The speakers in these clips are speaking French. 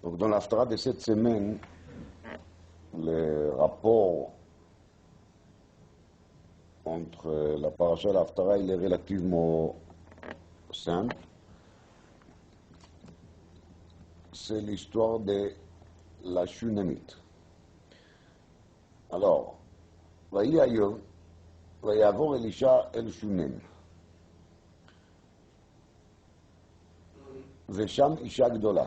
Donc dans l'Haftarah de cette semaine, le rapport entre la paracha et l'Haftarah, il est relativement simple. C'est l'histoire de la Shunammite. Alors, ויהי היום, ויעבור אלישע אל שונם. ושם אישה גדולה.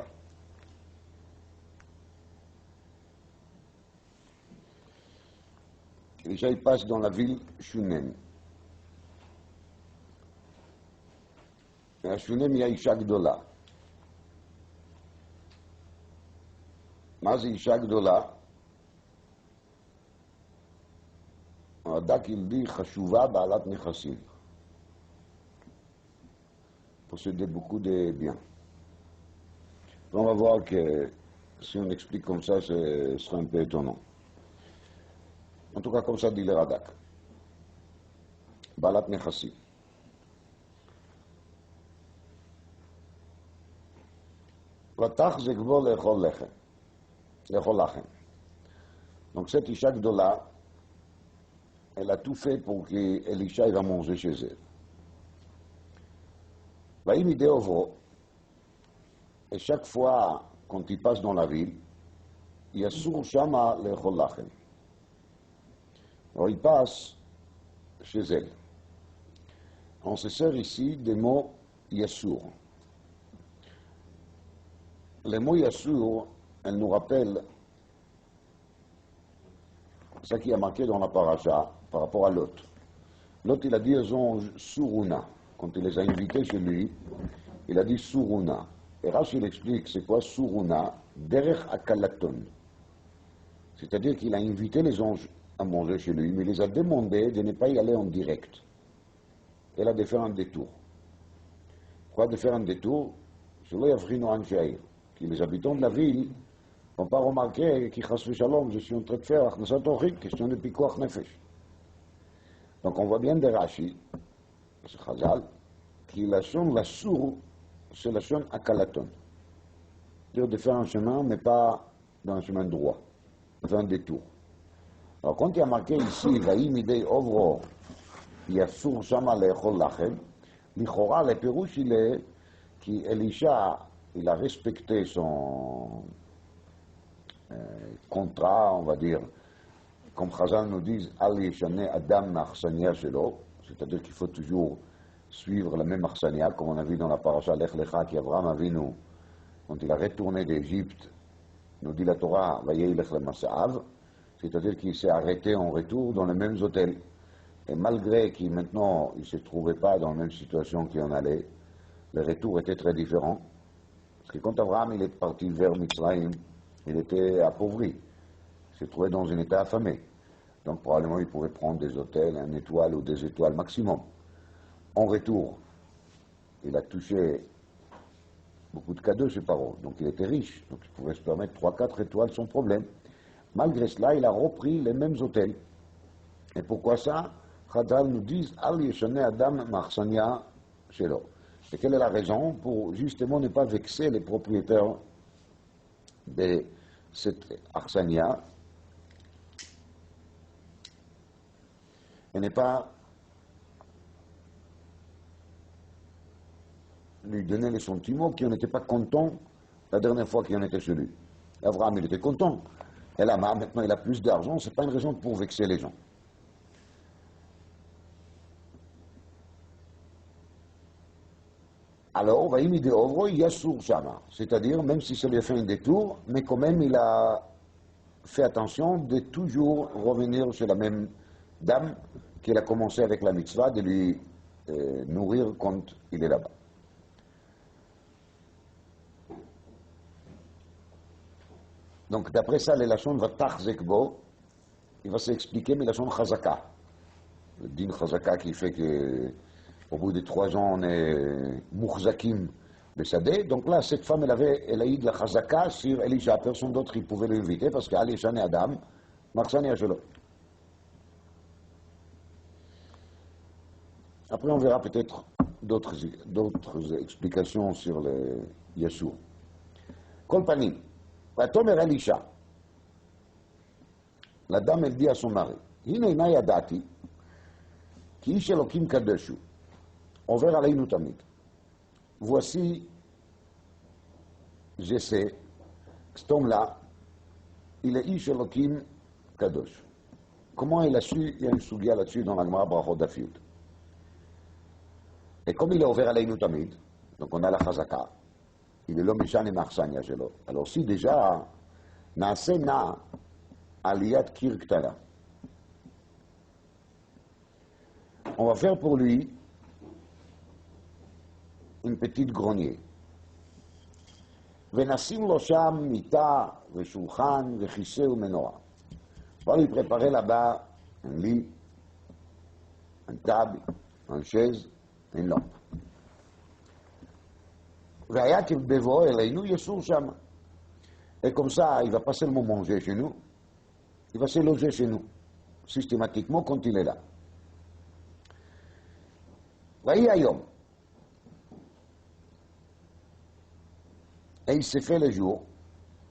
Elisha, il passe dans la ville Shunem. Et à Shunem, il y a Isha Gdola. מה זה אישה גדולה? הדת יהודי חשובה בעלת נכסים. Posséder beaucoup de biens. On va voir que si on explique comme ça, ce sera un peu étonnant. En tout cas, comme ça dit le Radak. בעלת נכסים. ותחזק בו לאכול לחם. Donc cette Isha Gdola, elle a tout fait pour qu'Elisha va manger chez elle. Et chaque fois, quand il passe dans la ville, il y a sour shama lechol lachem. Alors il passe chez elle. On se sert ici des mots Yassour. Les mots Yassour, elle nous rappelle ce qui a marqué dans la paracha par rapport à Lot. Lot, il a dit aux anges Suruna. Quand il les a invités chez lui, il a dit Suruna. Et Rashi, il explique c'est quoi Suruna, derech akalaton. C'est-à-dire qu'il a invité les anges à manger chez lui, mais il les a demandé de ne pas y aller en direct. Il a de faire un détour. Pourquoi de faire un détour? Que les habitants de la ville n'ont pas remarqué qu'il chas shalom, je suis en train de faire achnasat orchid, question de pikuach nefesh. Donc on voit bien de Rashi, c'est Chazal, qui la shon la sour, c'est la shon akalaton. C'est-à-dire de faire un chemin, mais pas dans un chemin droit, de faire un détour. Alors quand il y a marqué ici, vaï midei ovro, il y a sour shama le'echol lachem, l'Ichora, le Pérouche, il est qu'Elisha, il a respecté son contrat, on va dire, comme Chazal nous dit, Al Yeshane Adam Machsania Shelo, c'est-à-dire qu'il faut toujours suivre la même Machsania, comme on a vu dans la paracha Lech Lecha, qu'Abraham Avinu, quand il a retourné d'Égypte, nous dit la Torah, Vayei Lech Lemasaav, c'est-à-dire qu'il s'est arrêté en retour dans les mêmes hôtels. Et malgré qu'il maintenant, il ne se trouvait pas dans la même situation qu'il en allait, le retour était très différent. Parce que quand Abraham il est parti vers Mitzrayim, il était appauvri. Il se trouvait dans un état affamé. Donc probablement il pouvait prendre des hôtels, une étoile ou des étoiles maximum. En retour, il a touché beaucoup de cadeaux chez Paro. Donc il était riche. Donc il pouvait se permettre 3-4 étoiles sans problème. Malgré cela, il a repris les mêmes hôtels. Et pourquoi ça? Chazal nous dit Al Yeshane Adam Machsania Shelo. Et quelle est la raison? Pour justement ne pas vexer les propriétaires de cette Arsania et ne pas lui donner les sentiments qui n'étaient pas contents la dernière fois qu'il en était chez lui. Abraham, il était content. Et là, maintenant, il a plus d'argent, c'est pas une raison pour vexer les gens. Alors, c'est-à-dire, même si ça lui a fait un détour, mais quand même, il a fait attention de toujours revenir chez la même dame qu'il a commencé avec la mitzvah, de lui nourrir quand il est là-bas. Donc, d'après ça, les lachon va tachzekbo, il va s'expliquer, mais lachon chazaka. Le din chazaka qui fait que au bout de 3 ans, on est mouchzakim besadeh. Donc là, cette femme, elle a eu de la chazaka sur Elisha. Personne d'autre, il pouvait l'inviter parce qu'Ali Shane Adam, Marxani Ashelo. Après, on verra peut-être d'autres explications sur les Yassour. Kolpanim. ותאמר אל אישה, לאדם אל די à son mari, הנה אינה ידעתי, כי איש אלוקים קדוש הוא, עובר עלינו תמיד. Voici, je sais, cet homme-là, il est איש אלוקים קדוש. Comment il a su? Il y a une sougia là-dessus dans la Gemara Brachot Daf Yud. Et comme il est ouvert עלינו תמיד, donc on a la chazaka, il est לא משנה מהאכסניה שלו. Alors si déjà, נעשה נע עליית קיר קטנה. On va faire pour lui une petite grenier. ונשים לו שם מיטה ושולחן וכיסא ומנורה. On va lui préparer là-bas un lit, une table, une chaise, une lampe. והיה כבבואו אלינו יסור שם. Et comme ça, il ne va pas seulement manger chez nous, il va se loger chez nous, systématiquement quand il est là. ויהי היום. Et il s'est fait le jour,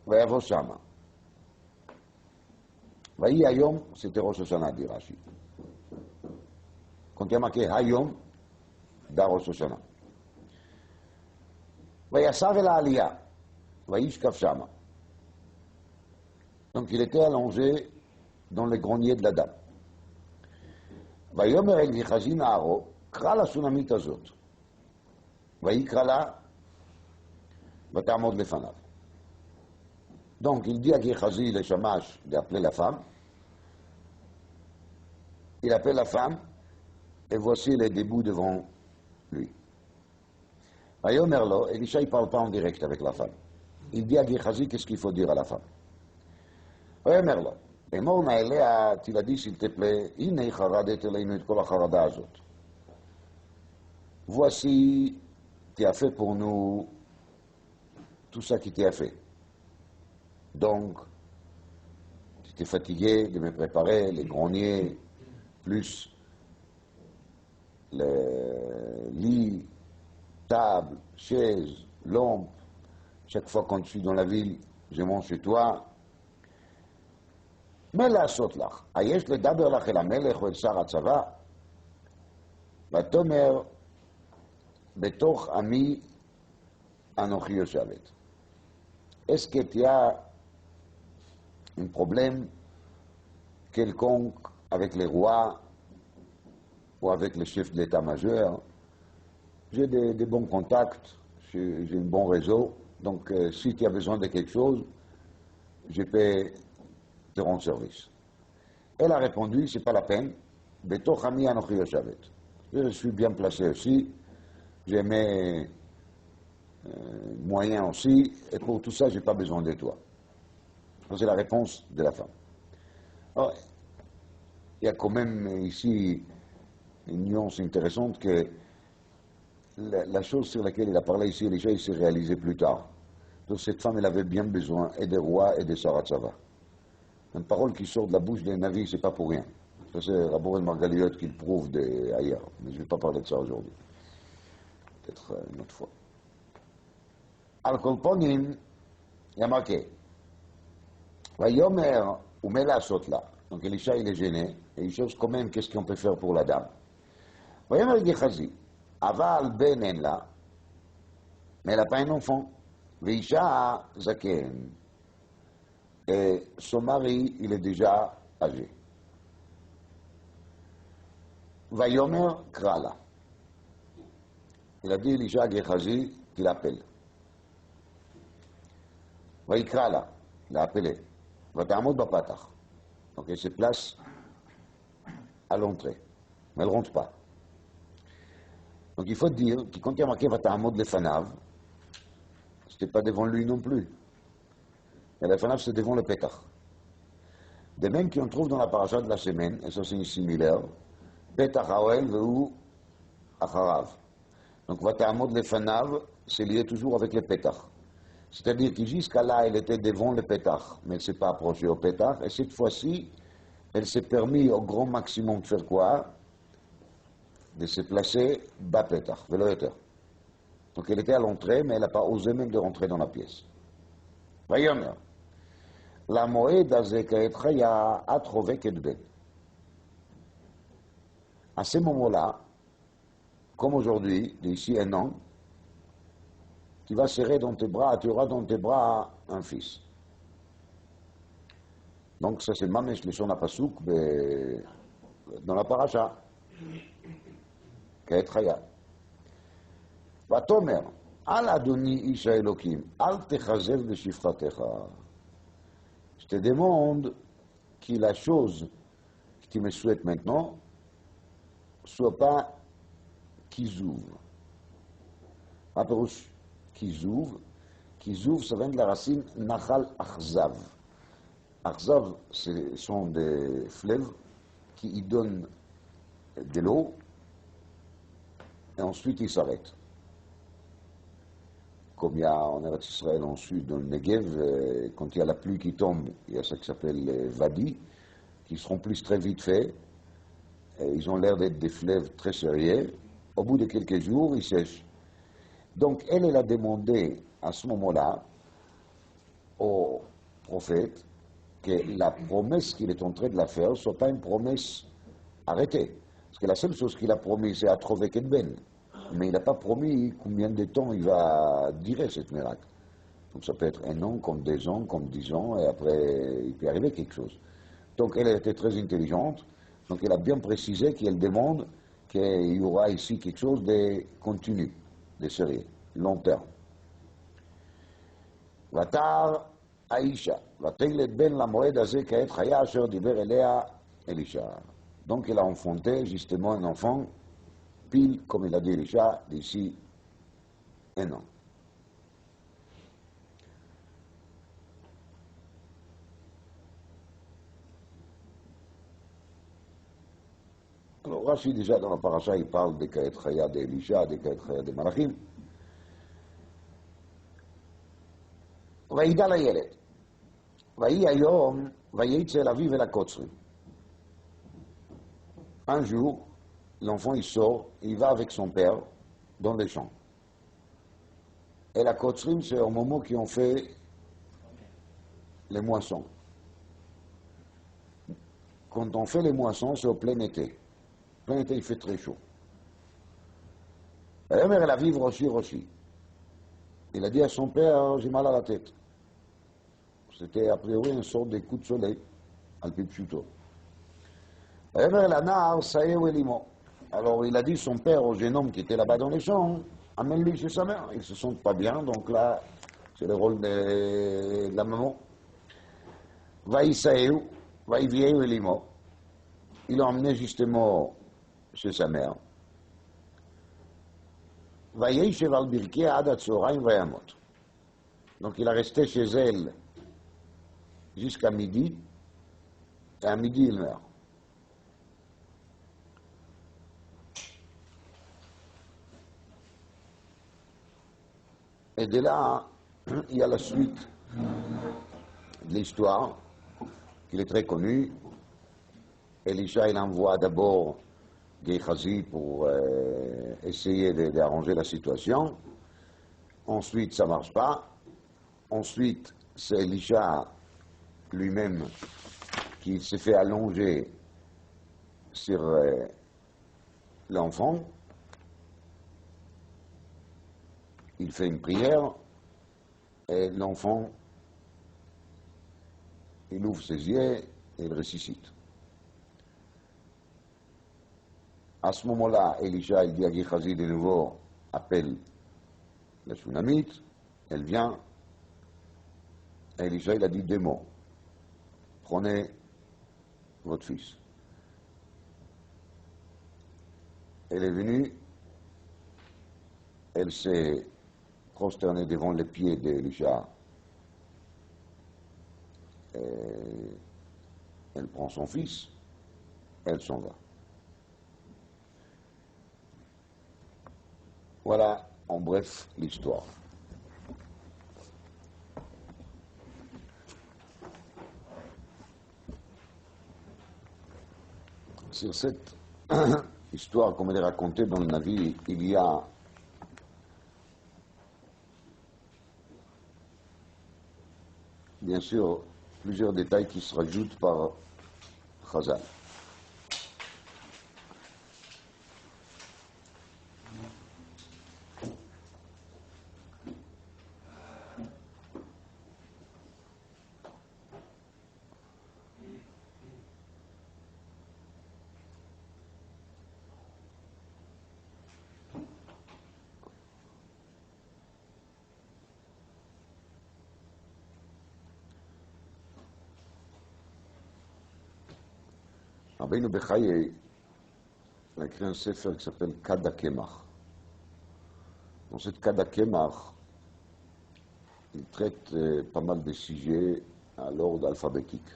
ויבוא שמה. ויהי היום, c'était ראש השנה, dit Rashi. Quand il y a marqué היום, dans ראש השנה. ויסב אל העלייה, וישכב שמה. Donc il était allongé dans le grenier de la dame. ויאמר אל גחזי נערו, קרא לסונמית הזאת. ויקרא לה, ותעמוד לפניו. Donc il dit à Gehazi, le shamash, d'appeler la femme. Il appelle la femme, et voici les débuts devant lui. ויאמר לו, Elisha, il ne parle pas en direct avec la femme. Il dit à Gehazi, qu'est-ce qu'il faut dire à la femme. ויאמר לו, אמור נא אליה, תלדי s'il te plaît, הנה חרדת אלינו את כל החרדה הזאת. Voici, tu as fait pour nous tout ça qui t'a fait. Donc, tu t'es fatigué de me préparer les greniers, plus les lits, tables, chaises, lampes. Chaque fois quand je suis dans la ville, je mange chez toi. מה לעשות לך? היש לדבר לך אל המלך או אל שר הצבא? ותאמר, בתוך עמי אנוכי יושבת. Est-ce que tu as un problème quelconque avec les rois ou avec les chefs de l'état-major? J'ai des bons contacts, j'ai un bon réseau, donc si tu as besoin de quelque chose, je peux te rendre service. Elle a répondu, c'est pas la peine, בתוך עמי אנוכי יושבת. Je suis bien placé aussi, j'ai mes moyens aussi, et pour tout ça, je n'ai pas besoin de toi. C'est la réponse de la femme. Alors, il y a quand même ici une nuance intéressante que la chose sur laquelle il a parlé ici, Elisha, il s'est réalisé plus tard. Donc cette femme, elle avait bien besoin et des rois et des Saratsava. Une parole qui sort de la bouche d'un Navi, c'est pas pour rien. Ça, c'est Rabborel Margaliot qui le prouve ailleurs, mais je ne vais pas parler de ça aujourd'hui. Peut-être une autre fois. Al-Kolponim, il y a marqué, Vayomer ou Mela Sotla. Donc Elisha, il est gêné, et il cherche quand même qu'est-ce qu'on peut faire pour la dame. Vayomer Gehazi, Aval Ben en la, mais elle n'a pas un enfant. Veisha Zaken. Et son mari, il est déjà âgé. Vayomer Krala. Il a dit Elisha à Gehazi qu'il appelle. Vaikrala, il a appelé. Vata'amod bapatach. Donc elle se place à l'entrée. Mais elle ne rentre pas. Donc il faut dire que quand il y a marqué Vata'amod lefanav, ce n'était pas devant lui non plus. Et lefanav, c'est devant le pétach. De même qu'on trouve dans la paracha de la semaine, et ça c'est similaire, pétach haoel ve'u acharav. Donc Vata'amod lefanav, c'est lié toujours avec le pétach. C'est-à-dire que jusqu'à là, elle était devant le pétach, mais elle ne s'est pas approchée au pétach. Et cette fois-ci, elle s'est permis au grand maximum de faire quoi? De se placer bas pétach, véloéter. Donc elle était à l'entrée, mais elle n'a pas osé même de rentrer dans la pièce. Vayomer, la moed הזה כעת חיה, את חובקת בן. À ce moment-là, comme aujourd'hui, d'ici un an, tu vas serrer dans tes bras, tu auras dans tes bras un fils. Donc ça c'est Mamesh Leshon HaPasuk dans la paracha. כעת חיה. ותאמר, אל אדוני איש האלוקים, אל תכזב בשפחתך. Je te demande que la chose que tu me souhaites maintenant soit pas kizuv. מה פירוש kizuv? kizuv, ça vient de la racine nachal achzav. Achzav, ce sont des fleuves qui y donnent de l'eau et ensuite ils s'arrêtent. Comme il y a en Eretz Israël, en sud, dans le Negev, quand il y a la pluie qui tombe, il y a ça qui s'appelle Vadi, qui se remplissent très vite fait. Et ils ont l'air d'être des fleuves très sérieux. Au bout de quelques jours, ils sèchent. Donc, elle a demandé à ce moment-là au prophète que la promesse qu'il est en train de la faire ne soit pas une promesse arrêtée. Parce que la seule chose qu'il a promis, c'est à trouver Ben. Mais il n'a pas promis combien de temps il va durer cette miracle. Donc ça peut être un an, comme 2 ans, comme 10 ans, et après il peut arriver quelque chose. Donc elle a été très intelligente, donc elle a bien précisé qu'elle demande qu'il y aura ici quelque chose de continu, de sérieux, long terme. Vatar Aïcha, ותגלת בן למועד הזה כעת חיה אשר דיבר אליה אלישע. Donc elle a enfanté justement un enfant pile, comme il a dit Elisha, d'ici un an. Alors Rashi déjà dans la paracha il parle des Kaet Chaya d'Elisha, des Kaet Chaya de Malachim. ויגדל הילד, ויהי היום, ויצא אל אביו אל הקוצרים. Un jour, l'enfant il sort, il va avec son père dans les champs. Et la Kotzrim, c'est au moment qui ont fait les moissons. Quand on fait les moissons, c'est au plein été. Plein été, il fait très chaud. Et la mère, elle a vu Roshi. Il a dit à son père, j'ai mal à la tête. C'était a priori une sorte de coup de soleil, al pipchuto. Et la mère, elle a nar, saïe ou elimo. Alors il a dit son père au jeune homme qui était là-bas dans les champs, amène-lui chez sa mère. Ils ne se sentent pas bien, donc là, c'est le rôle de la maman. Vaïsaïou, vaïviéou et limo. Il l'a emmené justement chez sa mère. Vaïei cheval birké ad atzoraim vayamot. Donc il a resté chez elle jusqu'à midi, et à midi il meurt. Et de là, il y a la suite de l'histoire, qui est très connue. Elisha, il envoie d'abord Gehazi pour essayer d'arranger la situation. Ensuite, ça ne marche pas. Ensuite, c'est Elisha lui-même qui s'est fait allonger sur l'enfant. Il fait une prière et l'enfant, il ouvre ses yeux et il ressuscite. À ce moment-là, Elisha, il dit à Gehazi de nouveau, appelle la Shunamite, elle vient. Et Elisha, il a dit 2 mots. Prenez votre fils. Elle est venue, elle s'est prosternée devant les pieds d'Elisha. Elle prend son fils, elle s'en va. Voilà, en bref, l'histoire. Sur cette histoire, comme elle est racontée dans le Navi, il y a bien sûr plusieurs détails qui se rajoutent par Chazal. Rabbeinu Bechaye a écrit un sefer qui s'appelle Kad HaKemach. Dans cette Kad HaKemach, il traite pas mal de sujets à l'ordre alphabétique.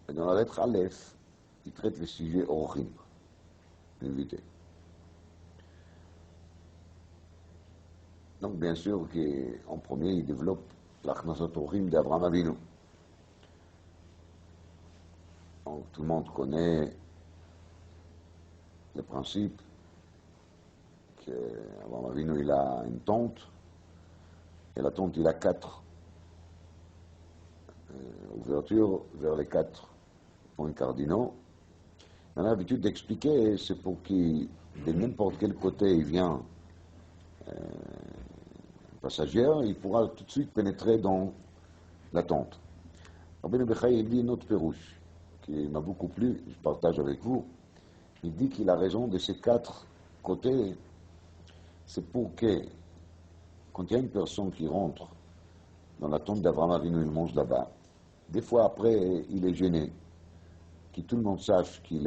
Et dans la lettre Aleph, il traite les sujets Orchim, invités. Donc bien sûr qu'en premier, il développe l'Achnasat Orchim d'Abraham Avinu. Donc, tout le monde connaît le principe qu'Abraham Avinu il a une tente, et la tente il a 4 ouvertures vers les 4 points cardinaux. On a l'habitude d'expliquer, c'est pour qu'il, de n'importe quel côté il vient passager, il pourra tout de suite pénétrer dans la tente. Rabbeinu Bechaye il dit une autre pérouche qui m'a beaucoup plu, je partage avec vous. Il dit qu'il a raison de ces 4 côtés. C'est pour que, quand il y a une personne qui rentre dans la tente d'Abraham Avinu, il mange là-bas, des fois après, il est gêné, que tout le monde sache qu'il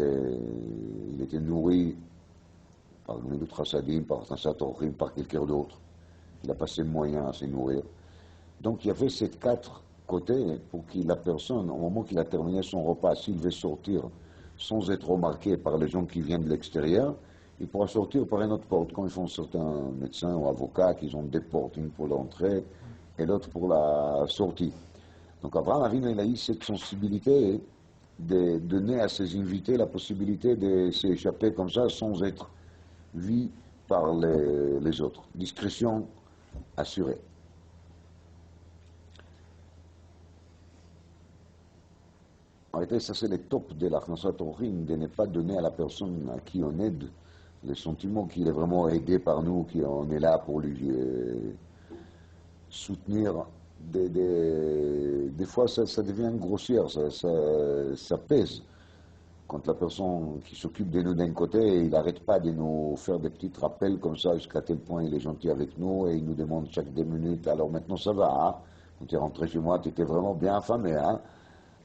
était nourri par le Gemilut Chassadim, par Achnasat Orchim, par quelqu'un d'autre. Il a passé moyen à se nourrir. Donc il y avait ces 4 côté pour que la personne, au moment qu'il a terminé son repas, s'il veut sortir sans être remarqué par les gens qui viennent de l'extérieur, il pourra sortir par une autre porte, comme ils font certains médecins ou avocats qui ont 2 portes, une pour l'entrée et l'autre pour la sortie. Donc Abraham Avinu, il a eu cette sensibilité de donner à ses invités la possibilité de s'échapper comme ça sans être vu par les autres. Discrétion assurée. En réalité, ça c'est le top de l'Achnasat Orchim, de ne pas donner à la personne à qui on aide le sentiment qu'il est vraiment aidé par nous, qu'on est là pour lui soutenir. Des fois, ça devient grossière, ça pèse. Quand la personne qui s'occupe de nous d'un côté, il n'arrête pas de nous faire des petits rappels comme ça, jusqu'à tel point il est gentil avec nous et il nous demande chaque 2 minutes, alors maintenant ça va, hein? Quand tu es rentré chez moi, tu étais vraiment bien affamé, hein?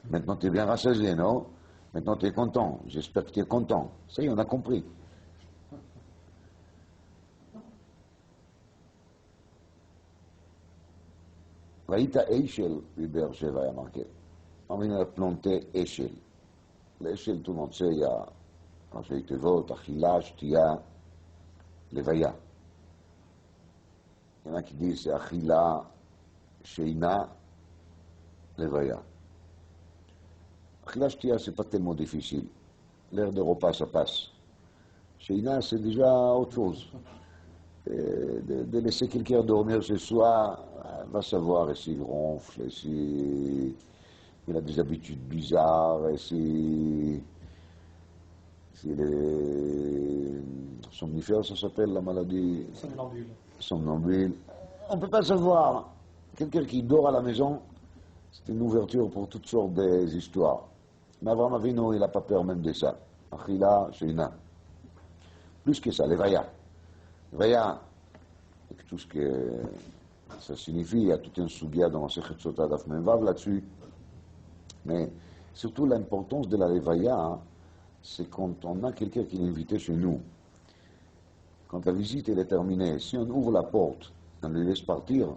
Maintenant, tu es bien rassasié, non? Maintenant, tu es content. J'espère que tu es content. Ça y est, on a compris. Vaïta Eichel, Uber Sheva a marqué. On vient de planter Eichel. L'Eichel, tout le monde sait, il y a Rashi Tevot, Achila, Shtia, Levaya. Il y en a qui disent c'est Achila, Sheina, Levaya. Achila Shtia, c'est pas tellement difficile. L'air de repas, ça passe. Sheina, c'est déjà autre chose. De laisser quelqu'un dormir chez soi, va savoir s'il ronfle, s'il a des habitudes bizarres, s'il est somnifère, ça s'appelle la maladie somnambule. On ne peut pas savoir. Quelqu'un qui dort à la maison, c'est une ouverture pour toutes sortes d'histoires. Mais Abraham Avinu, il n'a pas peur même de ça. Achila, Sheina. Plus que ça, Levaya. Levaya, avec tout ce que ça signifie, il y a tout un sugia dans Sechet Sota Daf Memvav là-dessus. Mais surtout l'importance de la Levaya, c'est quand on a quelqu'un qui est invité chez nous. Quand la visite elle est terminée, si on ouvre la porte, on le laisse partir,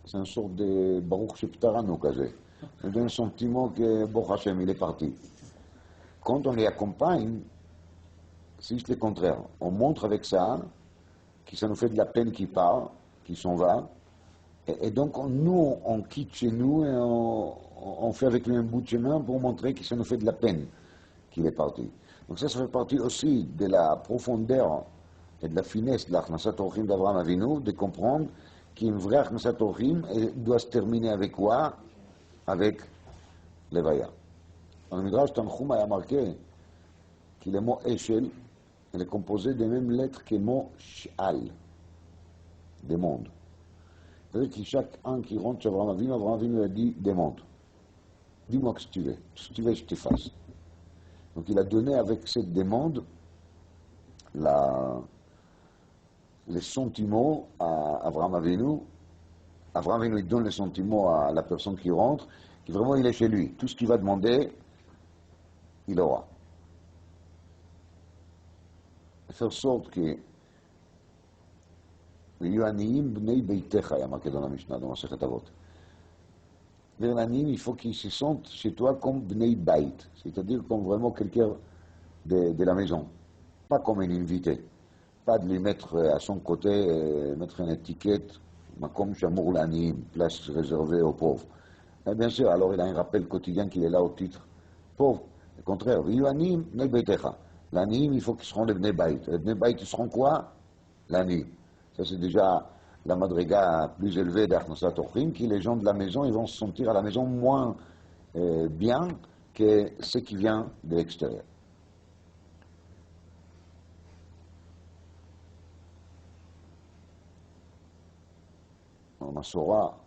c'est une sorte de Baruch Sheptarano, quasi. On donne un sentiment que Baruch Hashem, il est parti. Quand on les accompagne, c'est juste le contraire. On montre avec ça que ça nous fait de la peine qu'il part, qu'il s'en va. Et donc, nous, on quitte chez nous et on fait avec lui un bout de chemin pour montrer que ça nous fait de la peine qu'il est parti. Donc ça fait partie aussi de la profondeur et de la finesse de l'Achnasat Orchim d'Abraham Avinu, de comprendre qui est une vraie Achnasat Orchim, et doit se terminer avec quoi? Avec Levaya. Dans le Midrash Tanchum, il y a marqué que le mot Eshel, il est composé des mêmes lettres que le mot Sh'al, des mondes. C'est-à-dire que chaque un qui rentre chez Abraham Avinu lui a dit des mondes. Dis-moi ce que tu veux. Ce que tu veux, je te fasse. Donc il a donné avec cette demande les sentiments à Abraham Avinu. Abraham Avinu il donne les sentiments à la personne qui rentre, qui vraiment il est chez lui. Tout ce qu'il va demander, il aura. Et faire sorte que il y a marqué dans la Mishnah, dans la Masechet Avot. Il faut qu'ils se sentent chez toi comme Bnei Bait, c'est-à-dire comme vraiment quelqu'un de la maison, pas comme un invité, pas de lui mettre à son côté, mettre une étiquette, comme Shamour l'Anim, place réservée aux pauvres. Mais bien sûr, alors il a un rappel quotidien qu'il est là au titre pauvre. Au contraire, l'Anim, Bnei Baitecha. L'Anim, il faut qu'ils seront les Bnei Bait. Les Bnei Bait, ils seront quoi? L'Anim. Ça, c'est déjà la madriga plus élevée d'Achnasat Orchim, que les gens de la maison, ils vont se sentir à la maison moins bien que ce qui vient de l'extérieur. Dans la Torah,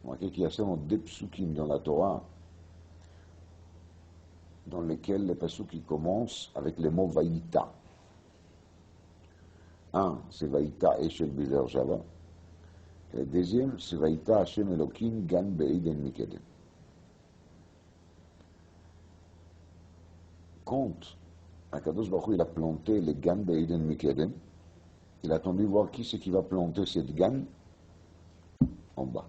on a qu'il y a seulement 2 psukim dans la Torah, dans lesquels les psukim commencent avec le mot Vaïta. Un, c'est Vaïta Eshel Biver Java. Et le deuxième, c'est Vaïta Hashem Elokim Gan Be'eden Mikedem. Quand Akadosh Baruch Hu, il a planté le Gan Be'eden Mikedem, il a attendu voir qui c'est qui va planter cette Gan en bas.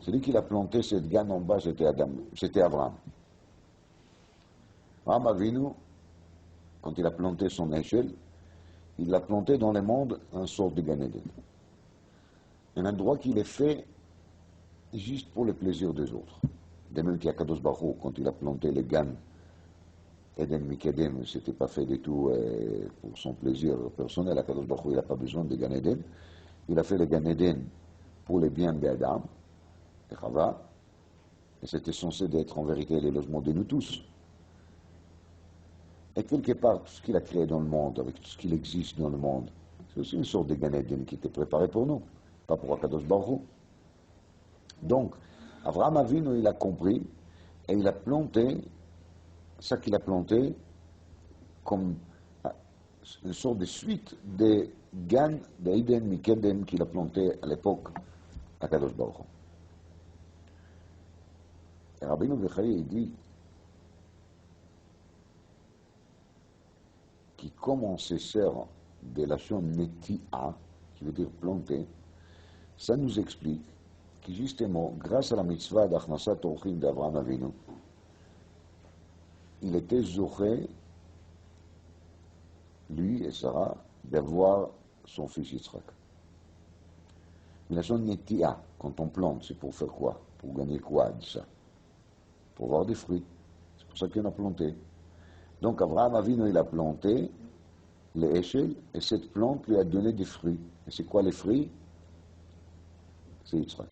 Celui qui a planté cette Gan en bas, c'était Abraham. Abraham Avinu, quand il a planté son échelle, il l'a planté dans le monde un sort de Gan Eden. Un endroit qu'il est fait juste pour le plaisir des autres. De même qu'Akadosh Baruch Hu, quand il a planté le Gan Eden Mikedem, c'était pas fait du tout pour son plaisir personnel. Akadosh Baruch Hu, il n'a pas besoin de Gan Eden. Il a fait le Gan Eden pour le bien d'Adam et Chava, et c'était censé d'être en vérité le logement de nous tous. Et quelque part, tout ce qu'il a créé dans le monde, avec tout ce qu'il existe dans le monde, c'est aussi une sorte de Gan Eden qui était préparé pour nous, pas pour Akadosh Baruch Hu. Donc, Abraham Avinu, il a compris, et il a planté, ça qu'il a planté, comme une sorte de suite des Gan d'Eden Mikedem qu'il a planté à l'époque à Kadosh Baruch Hu. Et Rabbeinu Bechai, il dit qui comme on se sert de la chose netia, qui veut dire planter, ça nous explique que justement, grâce à la mitzvah d'Achnasat Orchim d'Abraham Avinu, il était zoché, lui et Sarah, d'avoir son fils Yitzhak. Mais la chose netia, quand on plante, c'est pour faire quoi? Pour gagner quoi de ça? Pour avoir des fruits. C'est pour ça qu'on a planté. Donc Abraham Avinu, il a planté les échelles, et cette plante lui a donné des fruits. Et c'est quoi les fruits? C'est Yitzhak.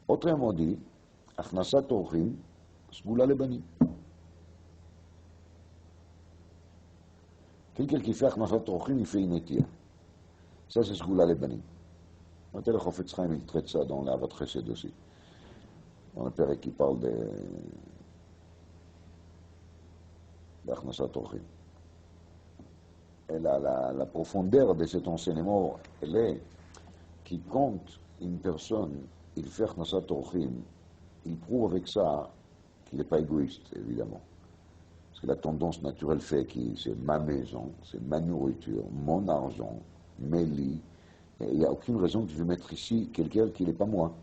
Autrement dit, Achnasat Orchim, Sgula Lebanim. Quelqu'un qui fait Achnasat Orchim, il fait une netia. Ça, c'est Sgula Lebanim. Le Chofetz Chaim, il traite ça dans l'Avat Chesed aussi. Dans le père qui parle d'Achnasat Orchim. Et la profondeur de cet enseignement, elle est qui compte une personne, il fait Achnasat Orchim, il prouve avec ça qu'il n'est pas égoïste, évidemment. Parce que la tendance naturelle fait que c'est ma maison, c'est ma nourriture, mon argent, mes lits. Et il n'y a aucune raison que je vais mettre ici quelqu'un qui n'est pas moi.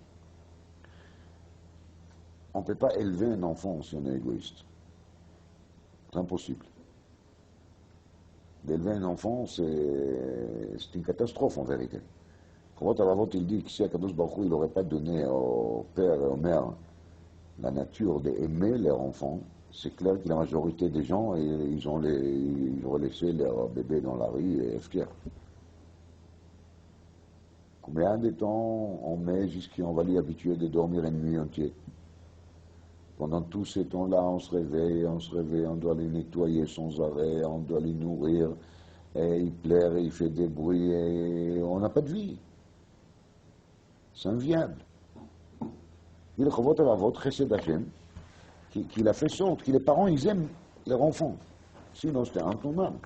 On ne peut pas élever un enfant si on est égoïste. C'est impossible. D'élever un enfant, c'est une catastrophe en vérité. Chorot Alavot, il dit que si Akadosh Baruch Hu, il n'aurait pas donné au père et aux mères la nature d'aimer leurs enfants, c'est clair que la majorité des gens, ils auraient laissé leur bébé dans la rue et FKR. Combien de temps on met jusqu'à on va l'y habituer de dormir une nuit entière? Pendant tout ce temps-là, on se réveille, on doit les nettoyer sans arrêt, on doit les nourrir, et il pleure, et il fait des bruits, et on n'a pas de vie. C'est inviable. Il y a votre chesed Hashem, qu'il a fait sorte, que les parents, ils aiment leurs enfants. Sinon, c'était intournable.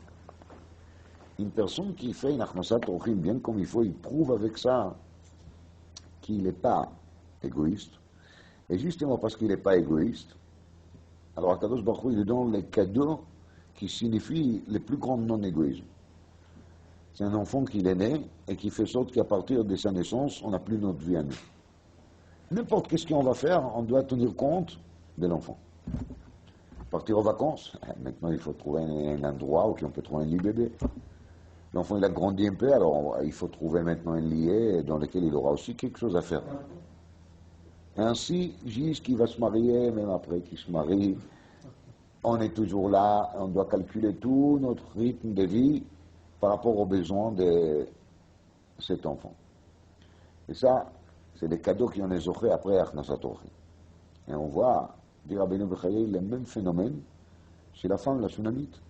Une personne qui fait une achnasat orchim bien comme il faut, il prouve avec ça qu'il n'est pas égoïste. Et justement parce qu'il n'est pas égoïste, alors Akadosh Baruch Hu, il lui donne les cadeaux qui signifient le plus grand non-égoïsme. C'est un enfant qui est né et qui fait sorte qu'à partir de sa naissance, on n'a plus notre vie à nous. N'importe qu'est-ce qu'on va faire, on doit tenir compte de l'enfant. Partir aux vacances, maintenant il faut trouver un endroit où on peut trouver un lit bébé. L'enfant il a grandi un peu, alors il faut trouver maintenant un lit dans lequel il aura aussi quelque chose à faire. Ainsi, jusqu'il va se marier, même après qu'il se marie, on est toujours là, on doit calculer tout notre rythme de vie par rapport aux besoins de cet enfant. Et ça, c'est des cadeaux qui ont les offrés après Achnasat Orchim. Et on voit, dit Rabbeinu Bechaye, le même phénomène chez la femme, la Shunamite,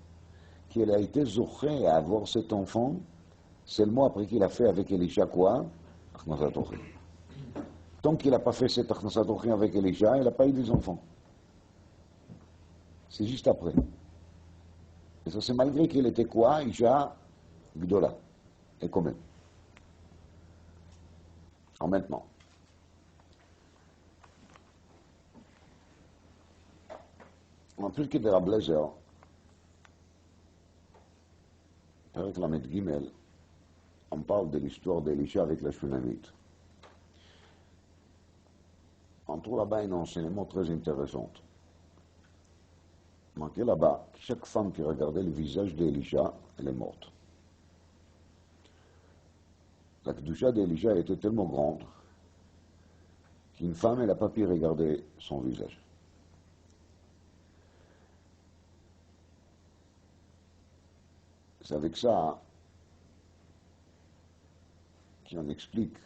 qu'elle a été zochée à avoir cet enfant seulement après qu'il a fait avec Elisha quoi? Achnasat Orchim. Tant qu'il n'a pas fait cette Achnasat Orchim avec Elisha, il n'a pas eu des enfants. C'est juste après. Et ça, c'est malgré qu'il était quoi? Isha Gdola. Et quand même. Alors maintenant. En plus que de Rablezer, avec la Met Gimel, on parle de l'histoire d'Elisha avec la Shunamite. On trouve là-bas un enseignement très intéressant. Marqué là-bas, chaque femme qui regardait le visage d'Elisha, elle est morte. La kedusha d'Elisha était tellement grande qu'une femme, elle n'a pas pu regarder son visage. C'est avec ça qu'on explique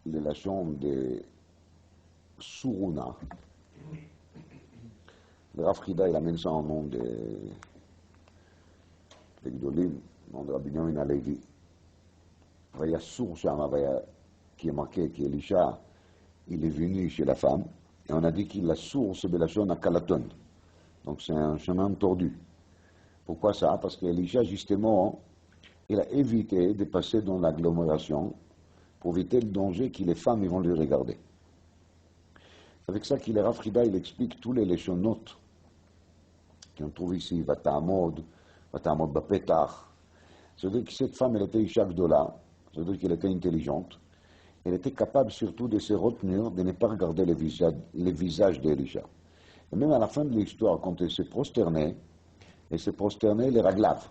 les lachons de Suruna. Le Rav Chida, il amène ça en nom de Gdolim, nom de Rabbi Binyamin Halevi. Il y a Sour qui est marqué qu'Elisha, il est venu chez la femme, et on a dit qu'il a source de la chaîne à Calaton. Donc c'est un chemin tordu. Pourquoi ça? Parce qu'Elisha, justement, il a évité de passer dans l'agglomération pour éviter le danger que les femmes ils vont lui regarder. C'est avec ça qu'il est Rafrida, il explique tous les léchonotes qu'on trouve ici, Vatamod Bapetach. C'est-à-dire que cette femme, elle était Isha Gdola, c'est-à-dire qu'elle était intelligente. Elle était capable surtout de se retenir, de ne pas regarder les visages d'Elisha. Et même à la fin de l'histoire, quand elle s'est prosternée les raglaves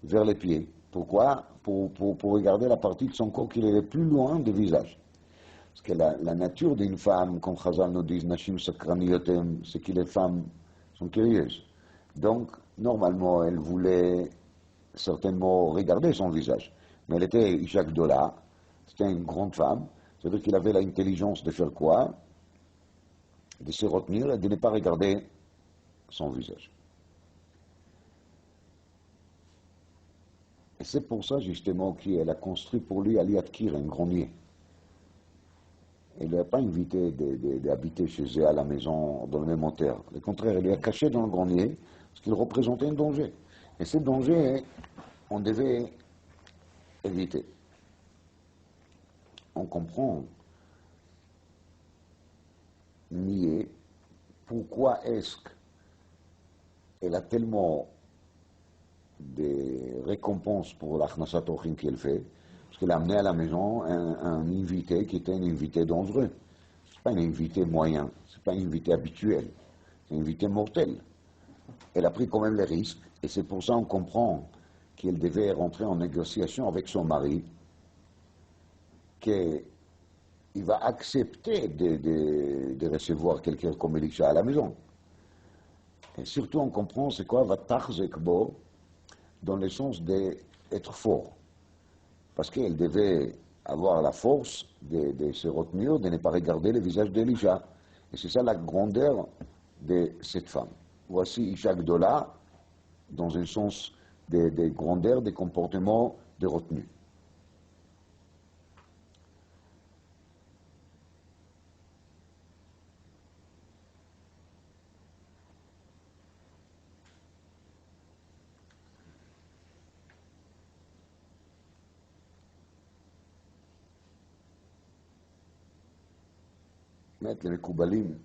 vers les pieds. Pourquoi? Pour regarder la partie de son corps qui est le plus loin des visages. Parce que la nature d'une femme, comme Chazal nous dit, Nashim Sakraniotem, c'est que les femmes sont curieuses. Donc, normalement, elle voulait certainement regarder son visage. Mais elle était Isha Gdola, c'était une grande femme, c'est-à-dire qu'elle avait l'intelligence de faire quoi? De se retenir et de ne pas regarder son visage. Et c'est pour ça, justement, qu'elle a construit pour lui à Liat Kir, un grenier. Elle ne l'a pas invité d'habiter chez elle à la maison dans le même terre. Au contraire, elle lui a caché dans le grenier parce qu'il représentait un danger. Et ce danger, on devait éviter. On comprend nier pourquoi est-ce qu'elle a tellement de récompenses pour l'Achnasat Orchim qu'elle fait, parce qu'elle a amené à la maison un invité qui était un invité dangereux. Ce n'est pas un invité moyen, ce n'est pas un invité habituel, c'est un invité mortel. Elle a pris quand même les risques, et c'est pour ça qu'on comprend qu'elle devait rentrer en négociation avec son mari, qu'il va accepter de recevoir quelqu'un comme Elisha à la maison. Et surtout, on comprend c'est quoi Vatachzekbo dans le sens d'être fort. Parce qu'elle devait avoir la force de se retenir, de ne pas regarder le visage d'Elisha. Et c'est ça la grandeur de cette femme. Voici Isha Gdola, dans un sens de grandeur, de comportement, de retenue. Les Mekoubalim,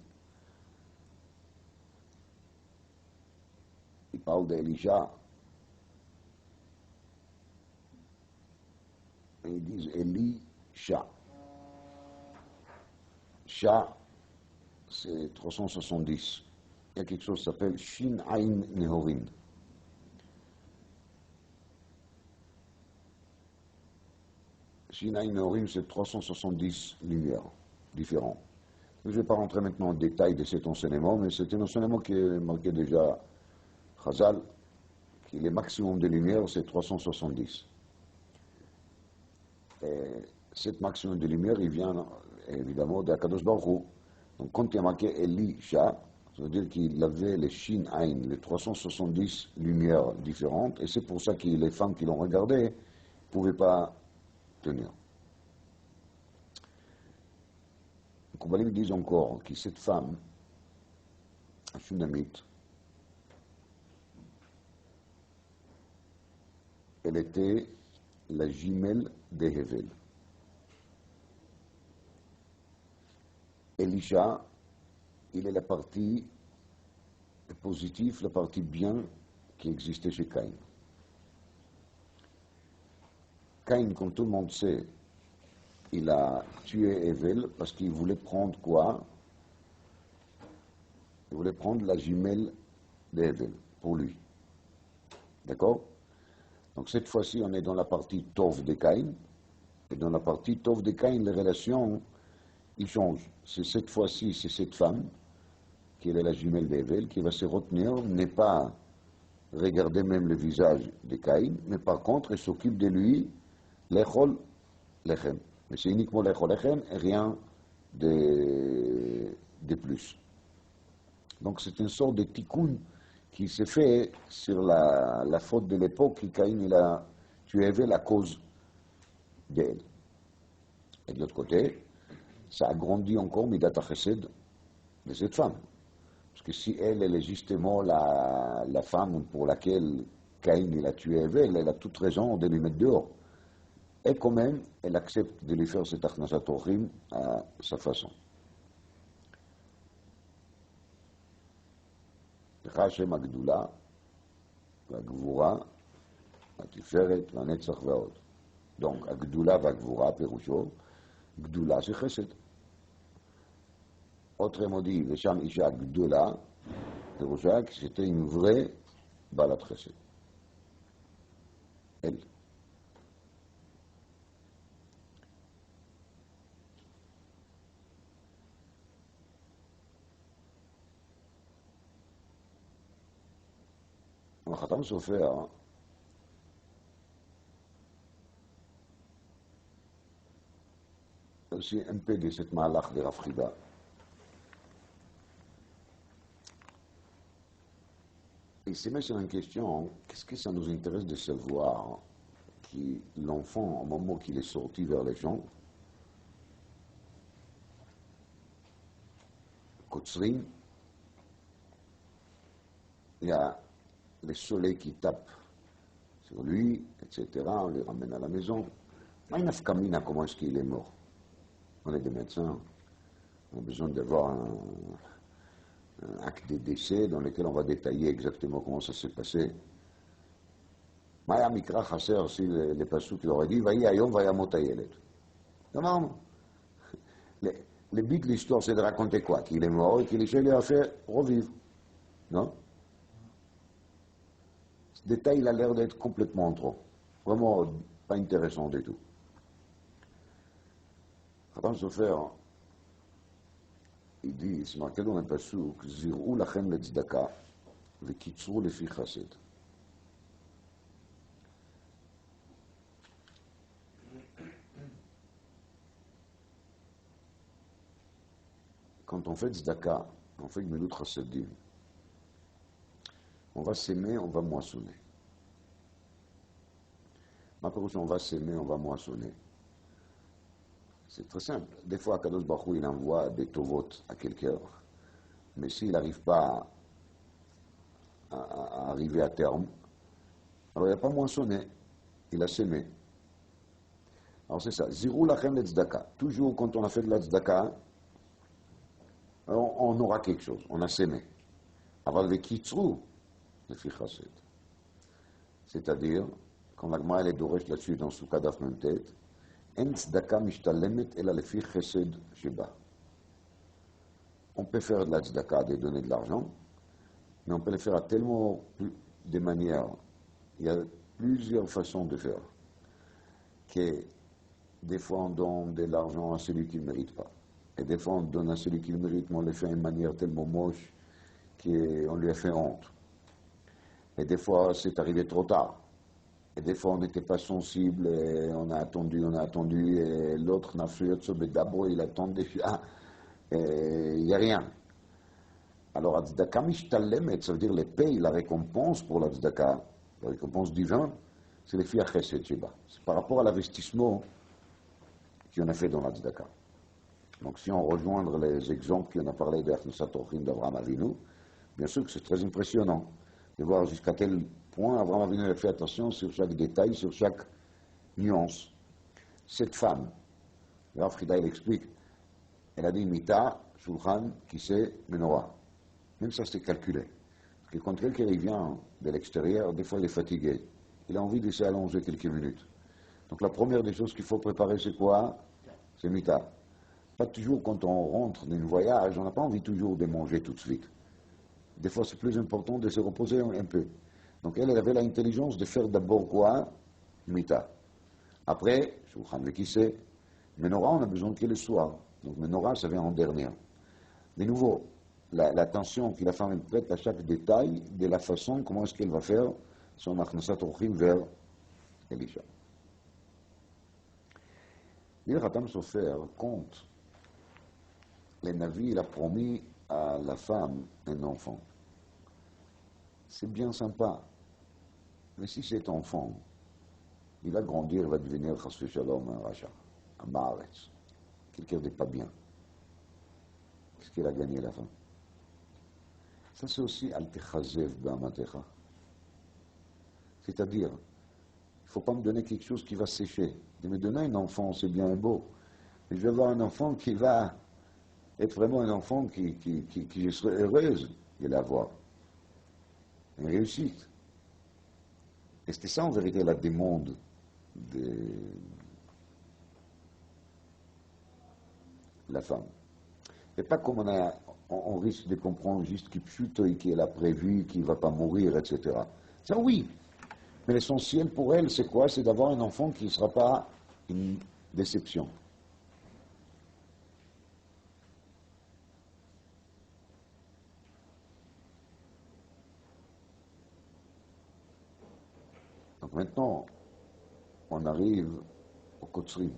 ils parlent d'Elisha, et ils disent Elisha. Sha, c'est 370. Il y a quelque chose qui s'appelle Shin Ain Nehorim. Shin Ain Nehorim, c'est 370 lumières différentes. Je ne vais pas rentrer maintenant en détail de cet enseignement, mais c'est un enseignement qui est marqué déjà Chazal, qui le maximum de lumière, c'est 370. Et cet maximum de lumière, il vient évidemment d'Akadosh Baruch Hu. Donc quand il y a marqué Elisha, ça veut dire qu'il avait les Shin Ain, les 370 lumières différentes, et c'est pour ça que les femmes qui l'ont regardé ne pouvaient pas tenir. Les Koubalim disent encore que cette femme, la Shunamite, elle était la jumelle de Hevel. Elisha, il est la partie positive, la partie bien qui existait chez Caïn. Caïn, comme tout le monde sait, il a tué Hevel parce qu'il voulait prendre quoi? Il voulait prendre la jumelle d'Hevel pour lui. D'accord? Donc cette fois-ci, on est dans la partie Tov de Caïn. Et dans la partie Tov de Caïn, les relations, ils changent. C'est cette fois-ci, c'est cette femme, qui est la jumelle d'Hevel, qui va se retenir, ne pas regarder même le visage de Caïn, mais par contre, elle s'occupe de lui, l'echol, lechem. Mais c'est uniquement l'echol, lechem, et rien de plus. Donc c'est une sorte de tikkun qui s'est fait sur la faute de l'époque, que Caïn il a tué Hevel à cause d'elle. Et de l'autre côté, ça agrandit encore Midat HaChesed de cette femme. Parce que si elle est justement la femme pour laquelle Caïn il a tué Hevel, elle a toute raison de lui mettre dehors. Et quand même, elle accepte de lui faire cet Achnasat Orchim à sa façon. Hashem Agdula, Agvura, Atiferet, Vanetzach Vaod. Donc, Agdula Vagvura, Perusho, Gdula c'est Chesed. Autrement dit, Vesham Isha Gdola, Perusha, c'était une vraie Balat Chesed. Elle. Le Khatam Sofer, aussi un peu de cette malach de Rav Chida. Il se met sur une question, qu'est-ce que ça nous intéresse de savoir que l'enfant, au moment qu'il est sorti vers les gens, Kotzrin, il y a le soleil qui tape sur lui, etc. On le ramène à la maison. Maïnafkamina, comment est-ce qu'il est mort? On est des médecins, on a besoin d'avoir un acte de décès dans lequel on va détailler exactement comment ça s'est passé. Maya Mikra Chasser, si les passouk leur a dit, Vaï Ayom, Vayamot Ayelet. Non. Le but de l'histoire, c'est de raconter quoi? Qu'il est mort et qu'il lui a fait revivre. Non? Ce détail, il a l'air d'être complètement trop. Vraiment pas intéressant du tout. Khatam Sofer, il dit, c'est marqué dans un passouk, Zir'u lachem le tzedaka, וקיצרו לפי חסד. Quand on fait tzedaka, on fait gmilut chassadim, on va s'aimer, on va moissonner. Ma perouche, on va s'aimer, on va moissonner. C'est très simple. Des fois, Kadosh Baruch Hu, il envoie des tovot à quelqu'un, mais s'il n'arrive pas à arriver à terme, alors il n'a pas moissonné, il a sémé. Alors c'est ça, zirou lachem le tzedaka. Toujours quand on a fait de la tzedaka, on aura quelque chose, on a sémé. Aval vekitzru, le fi chassid. C'est-à-dire, quand la Gemara est doresh là-dessus dans Souka Daf Memtet, en tzedaka mishtalemet ela le fi chesed sheba. On peut faire de la tzedaka, de donner de l'argent, mais on peut le faire à tellement de manières. Il y a plusieurs façons de faire. Que des fois on donne de l'argent à celui qui ne mérite pas. Et des fois on donne à celui qui le mérite, mais on le fait d'une manière tellement moche qu'on lui a fait honte. Et des fois c'est arrivé trop tard. Et des fois on n'était pas sensible, et on a attendu, et l'autre n'a fait d'abord, il attend déjà, et il n'y a rien. Alors, la tzedaka mishtalemet, ça veut dire les payes, la récompense pour la tzedaka, la récompense divine, c'est le fi chesed sheba. C'est par rapport à l'investissement qu'on a fait dans la tzedaka. Donc, si on rejoint les exemples qu'on a parlé d'Achnasat Orchim d'Avraham Avinu, bien sûr que c'est très impressionnant de voir jusqu'à quel point Avraham Avinu a fait attention sur chaque détail, sur chaque nuance. Cette femme, Rav Frida, il explique, elle a dit Mita, Shulchan, Kissé, Menorah. Même ça, c'était calculé. Parce que quand quelqu'un vient de l'extérieur, des fois il est fatigué. Il a envie de s'allonger quelques minutes. Donc la première des choses qu'il faut préparer, c'est quoi? C'est Mita. Pas toujours quand on rentre d'un voyage, on n'a pas envie toujours de manger tout de suite. Des fois, c'est plus important de se reposer un peu. Donc elle avait l'intelligence de faire d'abord quoi? Mita. Après, Shulchan Vekissé, Menorah, on a besoin qu'il le soit. Donc Menorah, ça vient en dernier. De nouveau, l'attention que la femme elle prête à chaque détail de la façon comment est-ce qu'elle va faire son Achnasat Orchim vers Elisha. Le Khatam Sofer compte les Navi, il a promis à la femme un enfant. C'est bien sympa, mais si cet enfant, il va grandir, il va devenir Chas Shalom, un Racha, un Maaretz, quelqu'un de pas bien, qu'est-ce qu'il a gagné la femme? Ça, c'est aussi Al-Techazev Ba'amatecha. C'est-à-dire, il ne faut pas me donner quelque chose qui va sécher. De me donner un enfant, c'est bien et beau. Mais je vais avoir un enfant qui va être vraiment un enfant qui je serai heureuse de l'avoir. Une réussite. Et c'était ça, en vérité, la demande de la femme. Et pas comme on risque de comprendre juste qu'il a prévu, qu'il ne va pas mourir, etc. Ça oui, mais l'essentiel pour elle, c'est quoi? C'est d'avoir un enfant qui ne sera pas une déception. Donc maintenant, on arrive au Kotzrim.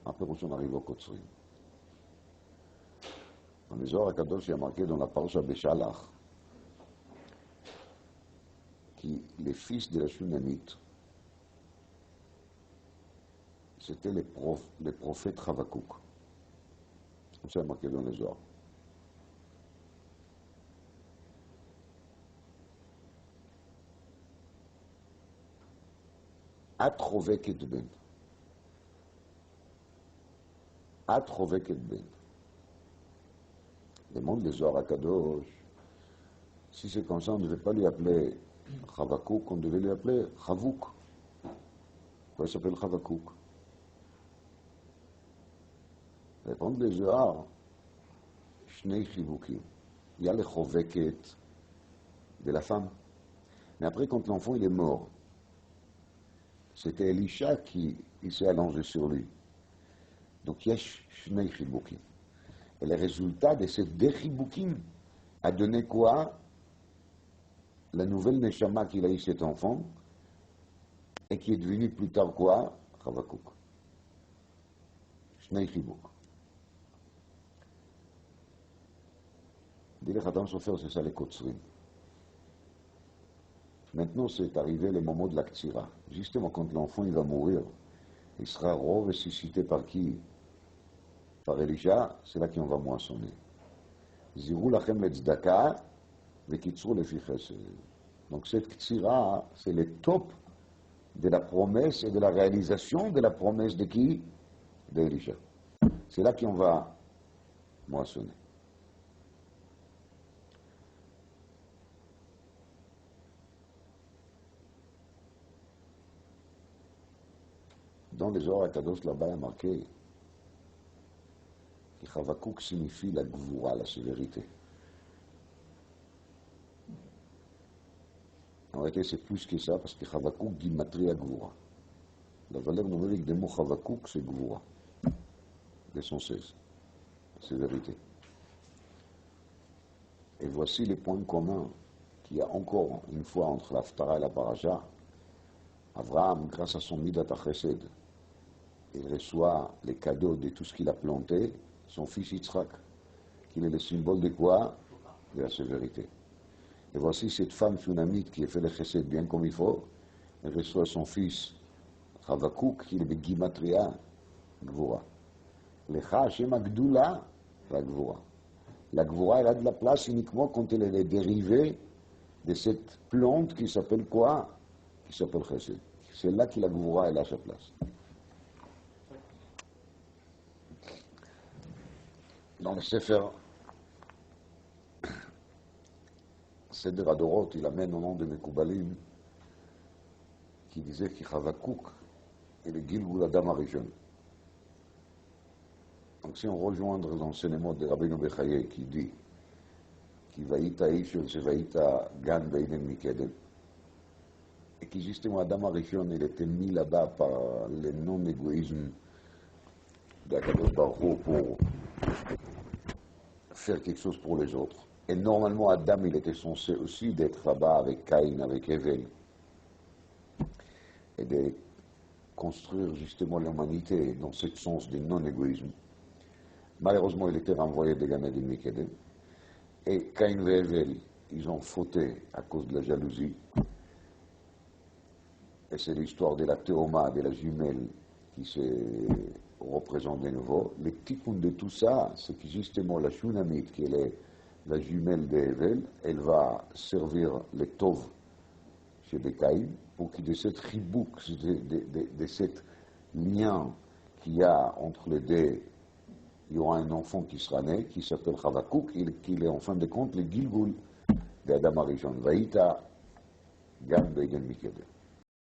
Après, on arrive au Kotzrim. Dans les Zohar HaKadosh, il y a marqué dans la Parasha Beshalach que les fils de la Shunamite, c'était les prophètes Havakouk. Comme ça, il y a marqué dans les Zohar. Atrovek et ben. Atrovek et ben. Demande les Zohar HaKadosh. Si c'est comme ça, on ne devait pas lui appeler Chavakouk, on devait lui appeler Chavouk. Pourquoi il s'appelle Chavakouk? Répondent les Zohar, Shnei Chivukim. Il y a le Choveket de la femme. Mais après, quand l'enfant il est mort, c'était Elisha qui s'est allongé sur lui. Donc il y a Shnei Chivukim. Et le résultat de ces deux Chivukim a donné quoi? la nouvelle Neshama qu'il a eu cet enfant, et qui est devenu plus tard quoi? Chavakouk. Shnei Chibuk. Dit le Khatam Sofer, c'est ça les Kotzrim. Maintenant, c'est arrivé le moment de la Ktsira. Justement, quand l'enfant il va mourir, il sera ressuscité par qui? Par Elisha, c'est là qu'on va moissonner. Zirou lachem le tzedaka, vekitzru lefi chesed. Donc cette Ktsira, c'est le top de la promesse et de la réalisation de la promesse de qui? D'Elisha. C'est là qu'on va moissonner. Dans les Zohar HaKadosh, là-bas, il y a marqué que Chavakouk signifie la gvoura, la sévérité. En réalité, c'est plus que ça, parce que Chavakouk dit matria gvoura. La valeur numérique des mots Chavakouk, c'est gvoura. 216. Sévérité. Et voici les points communs qu'il y a encore une fois entre l'Haftara et la Paracha. Abraham, grâce à son Midat HaChesed, il reçoit les cadeaux de tout ce qu'il a planté, son fils Yitzhak, qui est le symbole de quoi? De la sévérité. Et voici cette femme sunamite qui a fait le chesed bien comme il faut, elle reçoit son fils Chavakouk, qui est le Gimatria, Gvura. Lecha Hashem Agdula, la Gvura. La Gvura, elle a de la place uniquement quand elle est dérivée de cette plante qui s'appelle quoi? Qui s'appelle chesed. C'est là que la Gvura, elle a sa place. Dans le Sefer Seder Adorot, il amène au nom de Mekoubalim qui disait que Chavakouk est le Gilgul Adam Arishon. Donc si on rejoint l'enseignement de Rabbeinu Bechaye qui dit qui vaïta Ishur se vaïta Gan Beinen Mikedem, et qui justement Adam Arishon il était mis là-bas par le non-égoïsme d'Akadosh Baruch Hu pour faire quelque chose pour les autres. Et normalement, Adam, il était censé aussi d'être là-bas avec Caïn, avec Evel, et de construire justement l'humanité dans ce sens du non-égoïsme. Malheureusement, il était renvoyé de Gan Eden Mikedem. Et Caïn et Evel, ils ont fauté à cause de la jalousie. Et c'est l'histoire de la théoma, de la jumelle, qui se représente de nouveau. Le tikkun de tout ça, c'est que justement la Shunamite, qui est la jumelle d'Evel, elle va servir le Tov chez les Caïn, pour que de cette chibouk, de cet lien qu'il y a entre les deux, il y aura un enfant qui sera né, qui s'appelle Chavakouk, qui est en fin de compte le Gilgul d'Adam Arishon. Vaïta Gan Beiden Mikedem.